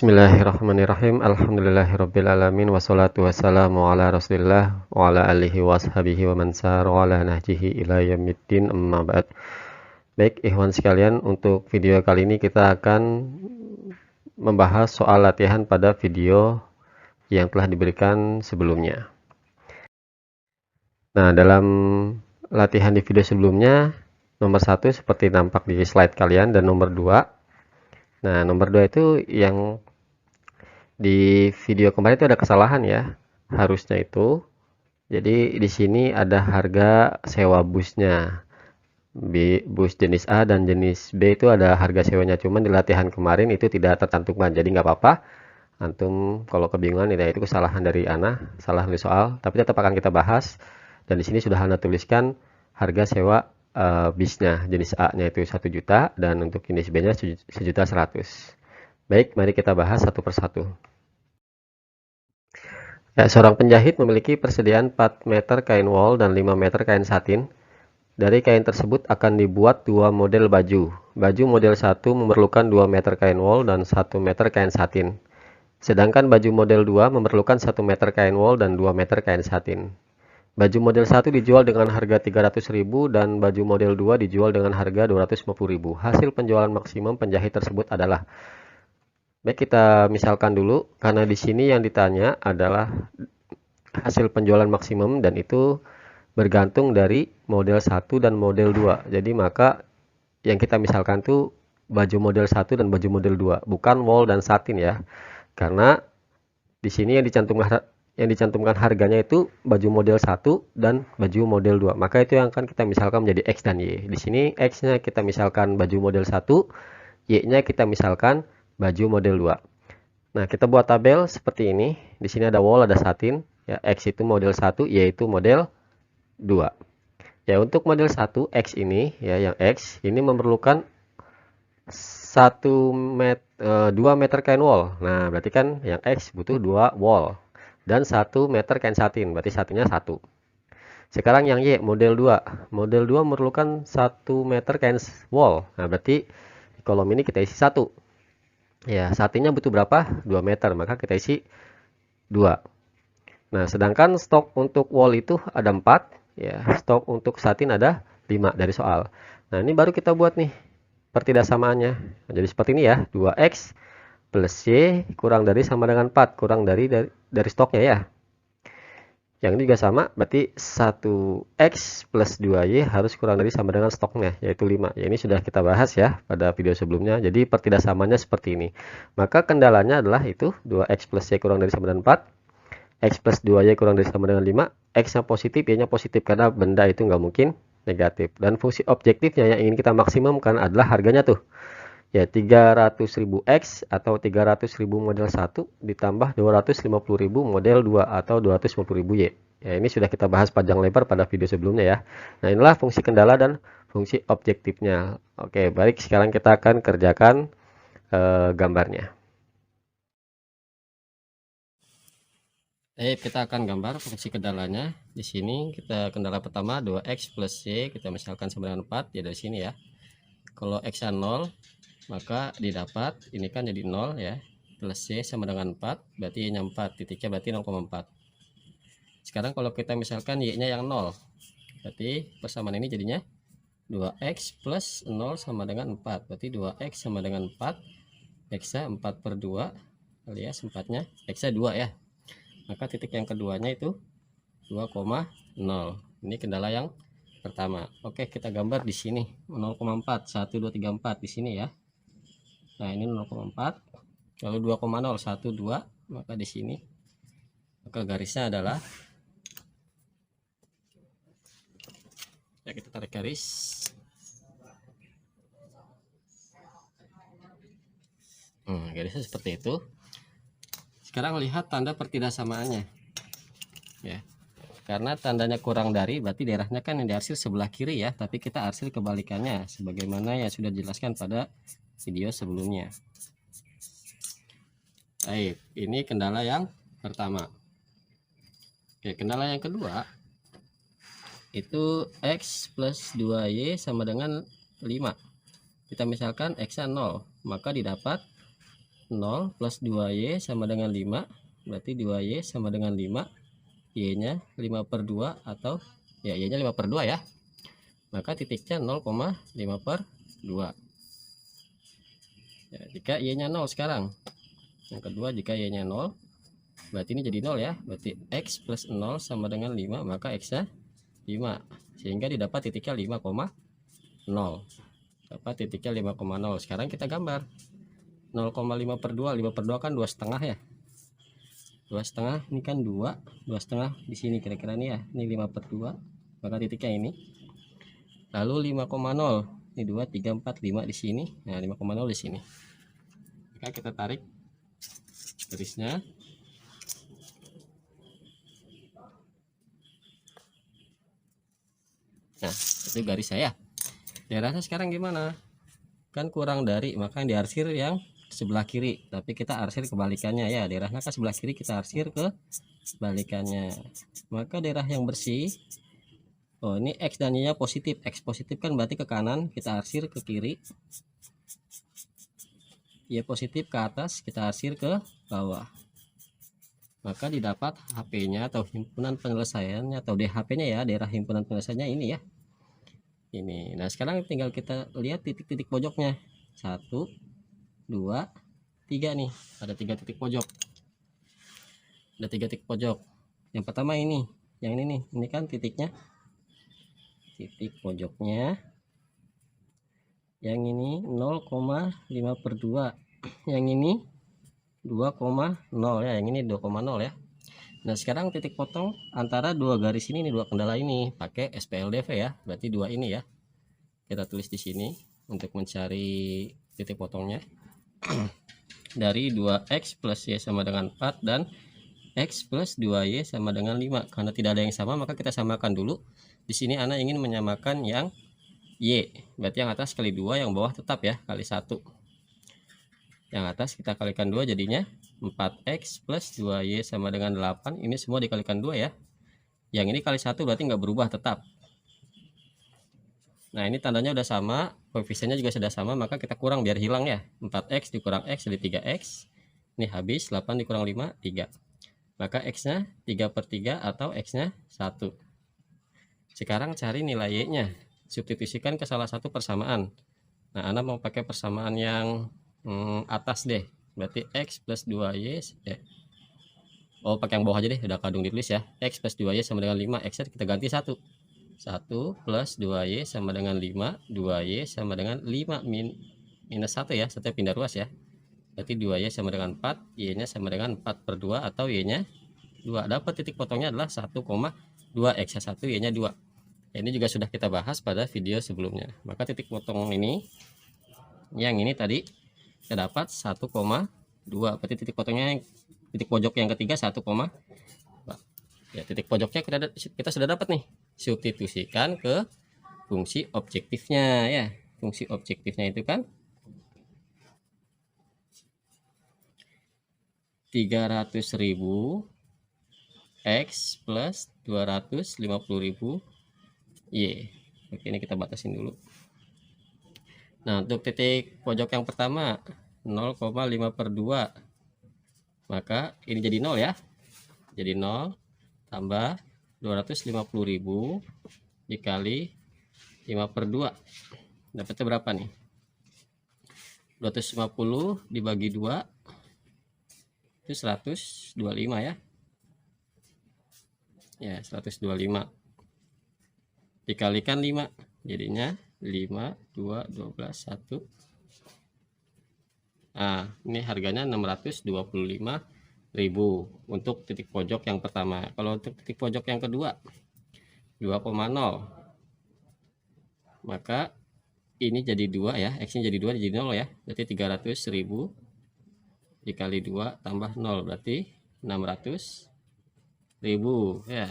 Bismillahirrahmanirrahim. Alhamdulillahirabbil alamin wassalatu wassalamu ala Rasulillah wa ala alihi washabihi wa man sara ala nahjihi ila yaumiddin amma ba'd. Baik, ikhwan sekalian, untuk video kali ini kita akan membahas soal latihan pada video yang telah diberikan sebelumnya. Nah, dalam latihan di video sebelumnya, nomor 1 seperti nampak di slide kalian, dan nomor 2. Nah, nomor 2 itu yang di video kemarin itu ada kesalahan ya. Harusnya itu. Jadi di sini ada harga sewa busnya. Bus jenis A dan jenis B itu ada harga sewanya, cuman di latihan kemarin itu tidak tercantumkan. Jadi nggak apa-apa. Antum kalau kebingungan ya itu kesalahan dari Ana, salah nulis soal, tapi tetap akan kita bahas. Dan di sini sudah Ana tuliskan harga sewa bisnya jenis A-nya itu 1 juta dan untuk jenis B-nya 1.100.000. Baik, mari kita bahas satu persatu. Ya, seorang penjahit memiliki persediaan 4 meter kain wol dan 5 meter kain satin. Dari kain tersebut akan dibuat 2 model baju. Baju model 1 memerlukan 2 meter kain wol dan 1 meter kain satin. Sedangkan baju model 2 memerlukan 1 meter kain wol dan 2 meter kain satin. Baju model 1 dijual dengan harga 300.000 dan baju model 2 dijual dengan harga 250.000. Hasil penjualan maksimum penjahit tersebut adalah. Baik, kita misalkan dulu, karena di sini yang ditanya adalah hasil penjualan maksimum dan itu bergantung dari model 1 dan model 2. Jadi maka yang kita misalkan tuh baju model 1 dan baju model 2, bukan wol dan satin ya. Karena di sini yang dicantumkan harganya itu baju model 1 dan baju model 2. Maka itu yang akan kita misalkan menjadi X dan Y. Di sini X-nya kita misalkan baju model 1, Y-nya kita misalkan baju model 2. Nah, kita buat tabel seperti ini. Di sini ada wol, ada satin. Ya, X itu model 1, Y itu model 2. Ya, untuk model 1 X ini ya, yang X ini memerlukan 2 meter kain wol. Nah, berarti kan yang X butuh 2 wol dan 1 meter kain satin, berarti satinnya 1. Sekarang yang Y model 2. Model 2 memerlukan 1 meter kain wol. Nah, berarti di kolom ini kita isi 1. Ya, satinnya butuh berapa? 2 meter, maka kita isi 2. Nah, sedangkan stok untuk wol itu ada 4, ya. Stok untuk satin ada 5 dari soal. Nah, ini baru kita buat nih pertidaksamannya. Nah, jadi seperti ini ya, 2X plus Y kurang dari sama dengan 4, kurang dari stoknya ya. Yang ini juga sama, berarti 1X plus 2Y harus kurang dari sama dengan stoknya, yaitu 5. Ya, ini sudah kita bahas ya pada video sebelumnya. Jadi pertidaksamannya seperti ini. Maka kendalanya adalah itu 2X plus Y kurang dari sama dengan 4, X plus 2Y kurang dari sama dengan 5, X-nya positif, Y-nya positif, karena benda itu nggak mungkin negatif. Dan fungsi objektifnya yang ingin kita maksimumkan adalah harganya tuh. Ya, 300.000 X atau 300.000 model 1 ditambah 250.000 model 2 atau 250.000 Y. Ya, ini sudah kita bahas panjang lebar pada video sebelumnya ya. Nah, inilah fungsi kendala dan fungsi objektifnya. Oke, baik, sekarang kita akan kerjakan gambarnya. Kita akan gambar fungsi kendalanya. Di sini kita kendala pertama 2X plus Y, kita misalkan sama dengan 4 ya, dari sini ya. Kalau X-nya 0, maka didapat ini kan jadi 0 ya, plus Y sama dengan 4, berarti Y-nya 4, titiknya berarti 0,4. Sekarang kalau kita misalkan Y-nya yang 0, berarti persamaan ini jadinya 2X plus 0 sama dengan 4, berarti 2X sama dengan 4, X-nya 4/2 alias 4-nya X-nya 2 ya. Maka titik yang keduanya itu 2,0. Ini kendala yang pertama. Oke, kita gambar di sini 0,4, 1 2 3 4 di sini ya. Nah, ini 0,4. Lalu 2,0 1 2, maka di sini maka garisnya adalah, ya, kita tarik garis. Garisnya seperti itu. Sekarang lihat tanda pertidaksamaannya ya, karena tandanya kurang dari berarti daerahnya kan yang dihasil sebelah kiri ya, tapi kita hasil kebalikannya sebagaimana yang sudah dijelaskan pada video sebelumnya. Baik, ini kendala yang pertama. Oke, kendala yang kedua itu X plus 2Y sama dengan 5. Kita misalkan X nya 0, maka didapat 0 plus 2Y sama dengan 5, berarti 2Y sama dengan 5, Y-nya 5/2 atau ya Y-nya 5/2 ya. Maka titiknya 0,5/2. Ya, jika Y-nya 0 sekarang. Yang kedua, jika Y-nya 0, berarti ini jadi 0 ya. Berarti X plus 0 sama dengan 5, maka X-nya 5. Sehingga didapat titiknya 5,0. Dapat titiknya 5,0. Sekarang kita gambar. 0,5/2, 5/2 kan 2,5 ya. 2,5 ini kan 2, 2,5 di sini kira-kira nih ya. Ini 5/2, maka titiknya ini. Lalu 5,0. Ini 2, 3, 4, 5 di sini. Nah, 5,0 di sini. Maka kita tarik garisnya. Nah, itu garis saya. Daerahnya sekarang gimana? Kan kurang dari, maka yang diarsir yang sebelah kiri, tapi kita arsir kebalikannya ya. Daerahnya kan sebelah kiri, kita arsir ke balikannya. Maka daerah yang bersih, oh ini X dan Y nya positif. X positif kan berarti ke kanan, kita arsir ke kiri. Y positif ke atas, kita arsir ke bawah. Maka didapat HP-nya atau himpunan penyelesaiannya atau DHP-nya ya, daerah himpunan penyelesaiannya ini ya. Ini. Nah, sekarang tinggal kita lihat titik-titik pojoknya. 1, 2, 3 nih. Ada 3 titik pojok. Ada 3 titik pojok. Yang pertama ini, yang ini nih. Ini kan titiknya. Titik pojoknya. Yang ini 0,5/2. Yang ini 2,0 ya. Yang ini 2,0 ya. Nah, sekarang titik potong antara dua garis ini nih, dua kendala ini pakai SPLDV ya. Berarti dua ini ya. Kita tulis di sini untuk mencari titik potongnya. Dari 2X plus Y sama dengan 4 dan X plus 2Y sama dengan 5. Karena tidak ada yang sama, maka kita samakan dulu. Di sini Ana ingin menyamakan yang Y. Berarti yang atas kali 2, yang bawah tetap ya, kali 1. Yang atas kita kalikan 2, jadinya 4X plus 2Y sama dengan 8. Ini semua dikalikan 2 ya. Yang ini kali 1 berarti nggak berubah, tetap. Nah, ini tandanya udah sama, koefisiennya juga sudah sama, maka kita kurang biar hilang ya. 4X dikurang X jadi 3X. Ini habis, 8 dikurang 5, 3. Maka X-nya 3/3 atau X-nya 1. Sekarang cari nilai Y-nya. Substitusikan ke salah satu persamaan. Nah, Anda mau pakai persamaan yang atas deh. Berarti X plus 2Y. Oh, pakai yang bawah aja deh, udah kadung ditulis ya. X plus 2Y sama dengan 5. X-nya kita ganti 1. 1 plus 2Y sama dengan 5. 2Y sama dengan 5 minus 1 ya. 1 pindah ruas ya. Berarti 2Y sama dengan 4. Y-nya sama dengan 4/2 atau Y-nya 2. Dapat titik potongnya adalah 1,2. X-nya 1, Y-nya 2. Ini juga sudah kita bahas pada video sebelumnya. Maka titik potong ini, yang ini tadi, kita dapat 1,2. Berarti titik potongnya, titik pojok yang ketiga 1,2. Ya, titik pojoknya kita sudah dapat nih. Substitusikan ke fungsi objektifnya ya. Fungsi objektifnya itu kan 300.000 X plus 250.000 Y. Oke, ini kita batasin dulu. Nah, untuk titik pojok yang pertama 0,5/2, maka ini jadi 0 ya. Jadi 0 tambah 250.000 dikali 5/2. Dapatnya berapa nih? 250 dibagi 2 itu 125 ya. Ya, 125 dikalikan 5, jadinya 5, 2, 12, 1. Nah, ini harganya 625.000 untuk titik pojok yang pertama. Kalau untuk titik pojok yang kedua 2,0, maka ini jadi 2 ya, X-nya jadi 2, jadi 0 ya. Berarti 300.000 dikali 2 tambah 0, berarti 600.000 ya.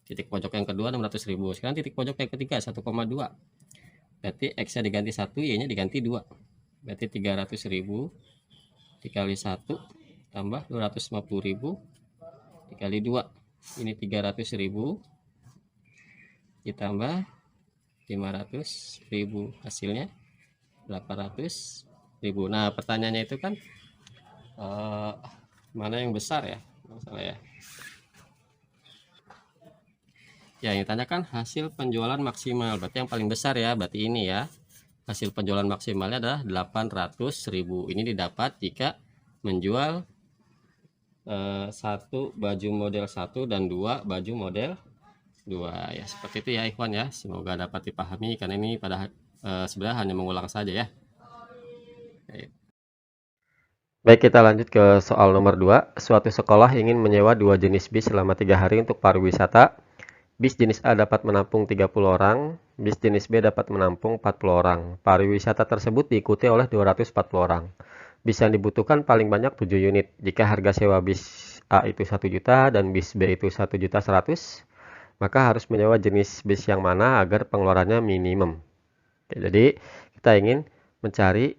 Titik pojok yang kedua 600.000. Sekarang titik pojok yang ketiga 1,2. Berarti X-nya diganti 1, Y-nya diganti 2. Berarti 300.000 dikali 1 tambah 250.000 dikali 2. Ini 300.000 ditambah 500.000, hasilnya 800.000 Nah, pertanyaannya itu kan mana yang besar ya? Masalah ya. Ya, yang ditanyakan hasil penjualan maksimal. Berarti yang paling besar ya, berarti ini ya. Hasil penjualan maksimalnya adalah 800.000. Ini didapat jika menjual satu baju model 1 dan 2 baju model 2 ya. Seperti itu ya Ikhwan ya. Semoga dapat dipahami karena ini pada sebenarnya hanya mengulang saja ya. Baik, kita lanjut ke soal nomor 2. Suatu sekolah ingin menyewa 2 jenis bis selama 3 hari untuk pariwisata. Bis jenis A dapat menampung 30 orang, bis jenis B dapat menampung 40 orang. Pariwisata tersebut diikuti oleh 240 orang. Bis yang dibutuhkan paling banyak 7 unit. Jika harga sewa bis A itu 1 juta dan bis B itu 1.100.000, maka harus menyewa jenis bis yang mana agar pengeluarannya minimum. Oke, jadi kita ingin mencari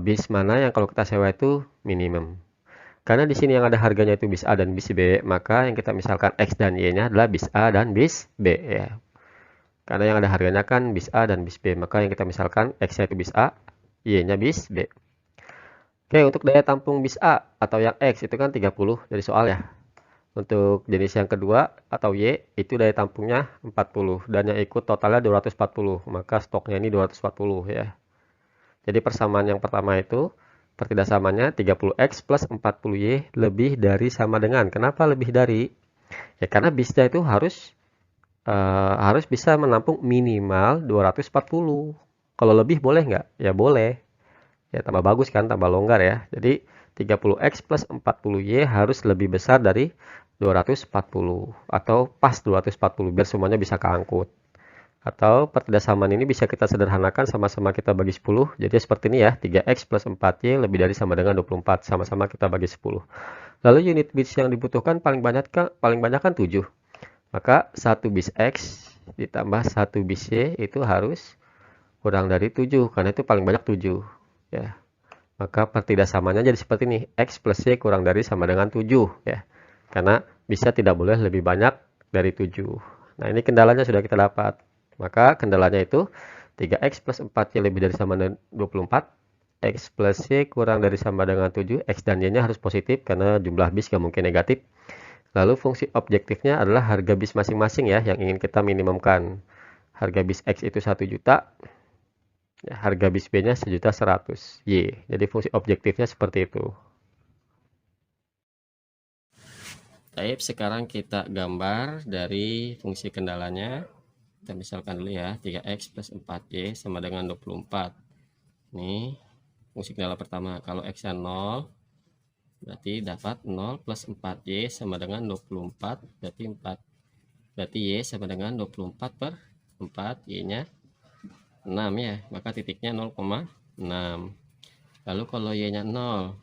bis mana yang kalau kita sewa itu minimum. Karena di sini yang ada harganya itu bis A dan bis B, maka yang kita misalkan X dan Y-nya adalah bis A dan bis B ya. Karena yang ada harganya kan bis A dan bis B, maka yang kita misalkan X-nya itu bis A, Y-nya bis B. Oke, untuk daya tampung bis A atau yang X itu kan 30 dari soal ya. Untuk jenis yang kedua atau Y itu daya tampungnya 40 dan yang ikut totalnya 240, maka stoknya ini 240 ya. Jadi persamaan yang pertama itu pertidaksamanya 30X plus 40Y lebih dari sama dengan. Kenapa lebih dari? Ya karena bisnya itu harus bisa menampung minimal 240. Kalau lebih boleh nggak? Ya boleh. Ya tambah bagus kan, tambah longgar ya. Jadi 30X plus 40Y harus lebih besar dari 240 atau pas 240 biar semuanya bisa keangkut. Atau pertidaksamaan ini bisa kita sederhanakan sama-sama kita bagi 10. Jadi seperti ini ya, 3X plus 4Y lebih dari sama dengan 24. Sama-sama kita bagi 10. Lalu unit bis yang dibutuhkan paling banyak kan 7. Maka 1 bis X ditambah 1 bis Y itu harus kurang dari 7. Karena itu paling banyak 7. Ya. Maka pertidaksamanya jadi seperti ini. X plus Y kurang dari sama dengan 7. Ya. Karena bisa tidak boleh lebih banyak dari 7. Nah ini kendalanya sudah kita dapat. Maka kendalanya itu 3X plus 4Y lebih dari sama dengan 24. X plus Y kurang dari sama dengan 7. X dan Y-nya harus positif karena jumlah bis gak mungkin negatif. Lalu fungsi objektifnya adalah harga bis masing-masing ya yang ingin kita minimumkan. Harga bis X itu 1 juta. Ya, harga bis B-nya 1.100.000 Y. Jadi fungsi objektifnya seperti itu. Baik, sekarang kita gambar dari fungsi kendalanya. Kita misalkan dulu ya, 3X plus 4Y sama dengan 24. Ini fungsi kendala pertama. Kalau X-nya 0, berarti dapat 0 plus 4Y sama dengan 24, berarti 4. Berarti Y sama dengan 24 per 4, Y-nya 6 ya, maka titiknya 0,6. Lalu kalau Y-nya 0,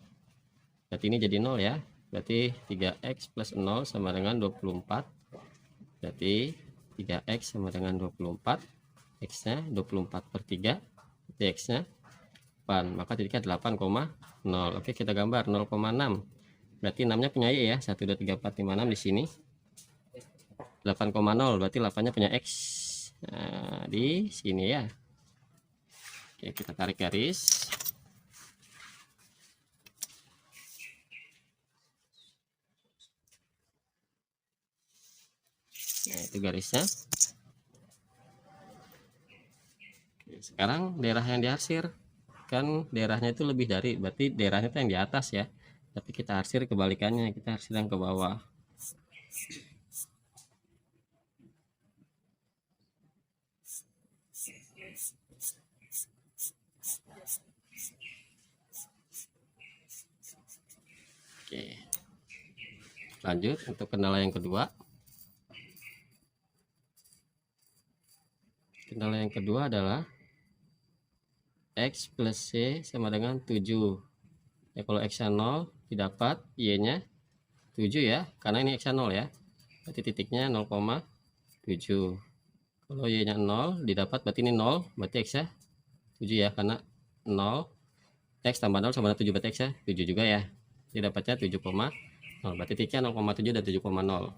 berarti ini jadi 0 ya. Berarti 3X plus 0 sama dengan 24. Berarti 3X sama dengan 24. X-nya 24 per 3. Berarti X-nya 8. Maka titiknya 8,0. Oke, kita gambar 0,6. Berarti 6-nya punya Y ya. 1, 2, 3, 4, 5, 6 di sini. 8,0 berarti 8-nya punya X. Nah, di sini ya. Oke, kita tarik garis. Nah, itu garisnya. Oke, sekarang daerah yang diarsir. Kan daerahnya itu lebih dari, berarti daerahnya itu yang di atas ya. Tapi kita arsir kebalikannya, kita arsir yang ke bawah. Oke, lanjut untuk kendala yang kedua. Kendala yang kedua adalah X plus Y sama dengan 7. Ya, kalau X-nya 0 didapat, Y-nya 7 ya, karena ini X-nya 0 ya. Berarti titiknya 0,7. Kalau Y-nya 0 didapat, berarti ini 0, berarti X-nya 7 ya, karena 0 X tambah 0 sama dengan 7, berarti X-nya 7 juga ya. Jadi dapatnya 7,0, berarti titiknya 0,7 dan 7,0.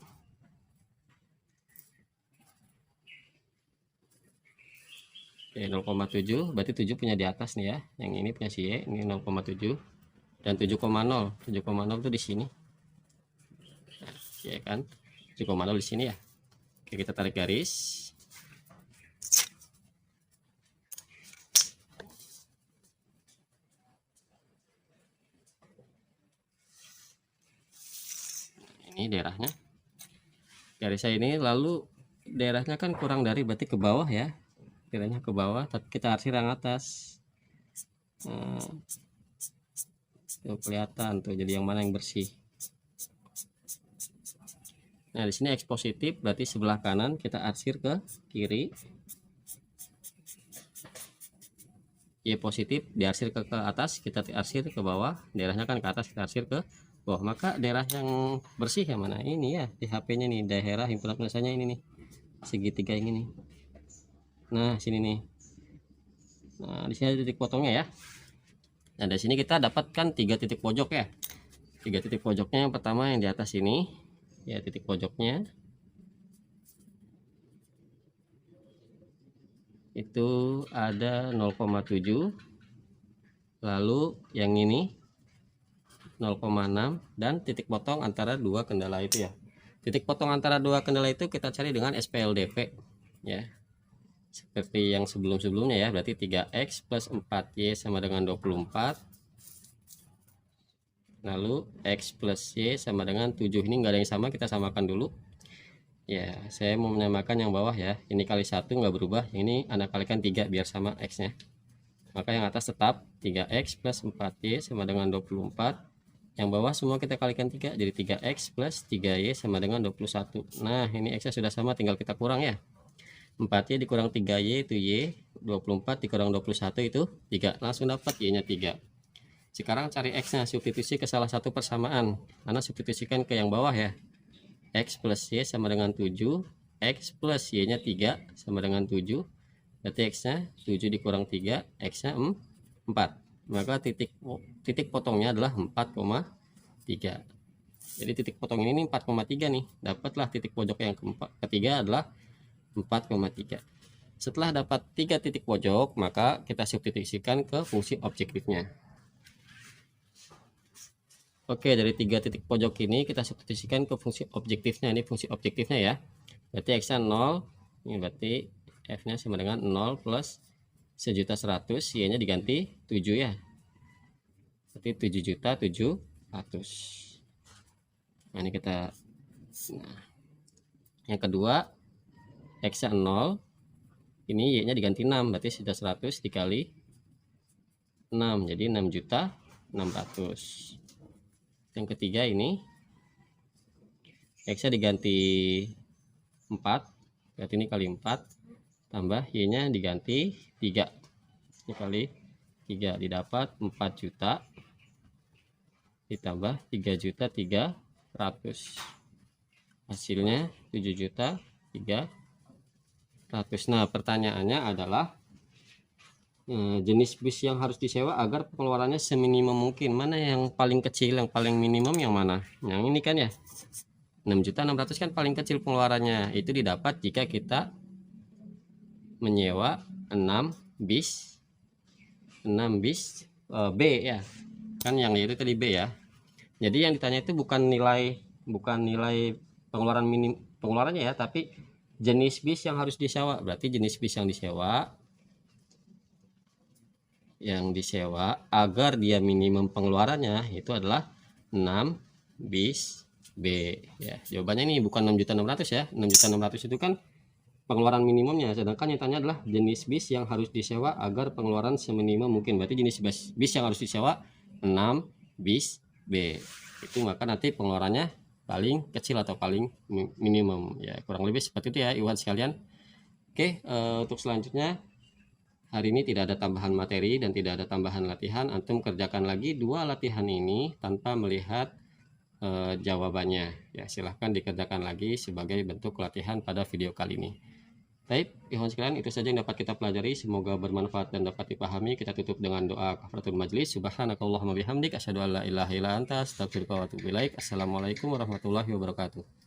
0,7 berarti 7 punya di atas nih ya, yang ini punya si Y, ini 0,7 dan 7,0 itu di sini ya kan, 7,0 di sini ya. Oke, kita tarik garis. Ini daerahnya, garis saya ini, lalu daerahnya kan kurang dari, berarti ke bawah ya, daerahnya ke bawah, tapi kita arsir yang atas. Tuh kelihatan tuh, jadi yang mana yang bersih. Nah, di sini X positif berarti sebelah kanan kita arsir ke kiri. Y positif diarsir ke atas, kita arsir ke bawah. Daerahnya kan ke atas, kita arsir ke bawah. Maka daerah yang bersih yang mana? Ini ya, di HP-nya nih, daerah himpunan penyelesaiannya ini nih, segitiga ini nih. Nah, sini nih. Nah, di sini ada titik potongnya ya. Nah, dari sini kita dapatkan 3 titik pojok ya. 3 titik pojoknya, yang pertama yang di atas ini ya, titik pojoknya itu ada 0,7, lalu yang ini 0,6, dan titik potong antara dua kendala itu ya. Titik potong antara dua kendala itu kita cari dengan SPLDP ya, seperti yang sebelum-sebelumnya ya, berarti 3X plus 4Y sama dengan 24, lalu X plus Y sama dengan 7. Ini enggak ada yang sama, kita samakan dulu ya. Saya mau menyamakan yang bawah ya, ini kali 1 nggak berubah, ini Anda kalikan 3 biar sama X nya. Maka yang atas tetap 3X plus 4Y sama dengan 24, yang bawah semua kita kalikan 3, jadi 3X plus 3Y sama dengan 21. Nah, ini X nya sudah sama, tinggal kita kurang ya. 4Y dikurang 3Y itu Y, 24 dikurang 21 itu 3, langsung dapat Y nya 3. Sekarang cari X nya, substitusi ke salah satu persamaan, karena substitusikan ke yang bawah ya. X plus Y sama dengan 7, X plus Y nya 3 sama dengan 7, berarti X nya 7 dikurang 3, X nya 4, maka titik potongnya adalah 4,3. jadi titik potong ini 4,3 nih, dapatlah titik pojok yang ketiga adalah 4,3. Setelah dapat 3 titik pojok, maka kita substitusikan ke fungsi objektifnya. Oke, dari 3 titik pojok ini kita substitusikan ke fungsi objektifnya. Ini fungsi objektifnya ya. Berarti X nya 0. Ini berarti F nya sama dengan 0 plus 1.100.000. Y nya diganti 7 ya. Berarti 7.700.000. Nah, ini kita. Nah, yang kedua, X nya 0. Ini Y nya diganti 6. Berarti 1.100 dikali 6. Jadi 6.600.000. Yang ketiga ini X nya diganti 4, berarti ini kali 4, tambah Y nya diganti 3, ini kali 3, didapat 4 juta ditambah 3.300.000, hasilnya 7.300.000. Nah, pertanyaannya adalah jenis bis yang harus disewa agar pengeluarannya seminimum mungkin. Mana yang paling kecil, yang paling minimum yang mana? Yang ini kan ya, 6.600.000 kan paling kecil pengeluarannya. Itu didapat jika kita menyewa 6 bis B ya. Kan yang itu tadi B ya. Jadi yang ditanya itu bukan nilai pengeluarannya ya, tapi jenis bis yang harus disewa. Berarti jenis bis yang disewa agar dia minimum pengeluarannya itu adalah 6 bis B ya. Jawabannya ini bukan 6.600.000 ya. 6.600.000 itu kan pengeluaran minimumnya, sedangkan yang tanya adalah jenis bis yang harus disewa agar pengeluaran seminimum mungkin. Berarti jenis bis yang harus disewa 6 bis B. Itu maka nanti pengeluarannya paling kecil atau paling minimum ya, kurang lebih seperti itu ya Iwan sekalian. Oke, untuk selanjutnya hari ini tidak ada tambahan materi dan tidak ada tambahan latihan. Antum kerjakan lagi 2 latihan ini tanpa melihat jawabannya ya. Silahkan dikerjakan lagi sebagai bentuk latihan pada video kali ini. Baik, ikhwan sekalian, itu saja yang dapat kita pelajari. Semoga bermanfaat dan dapat dipahami. Kita tutup dengan doa kafaratul majlis. Subhanakallahumma bihamdik asyhadu an la ilaha illa anta astaghfiruka wa atubu ilaik. Assalamualaikum warahmatullahi wabarakatuh.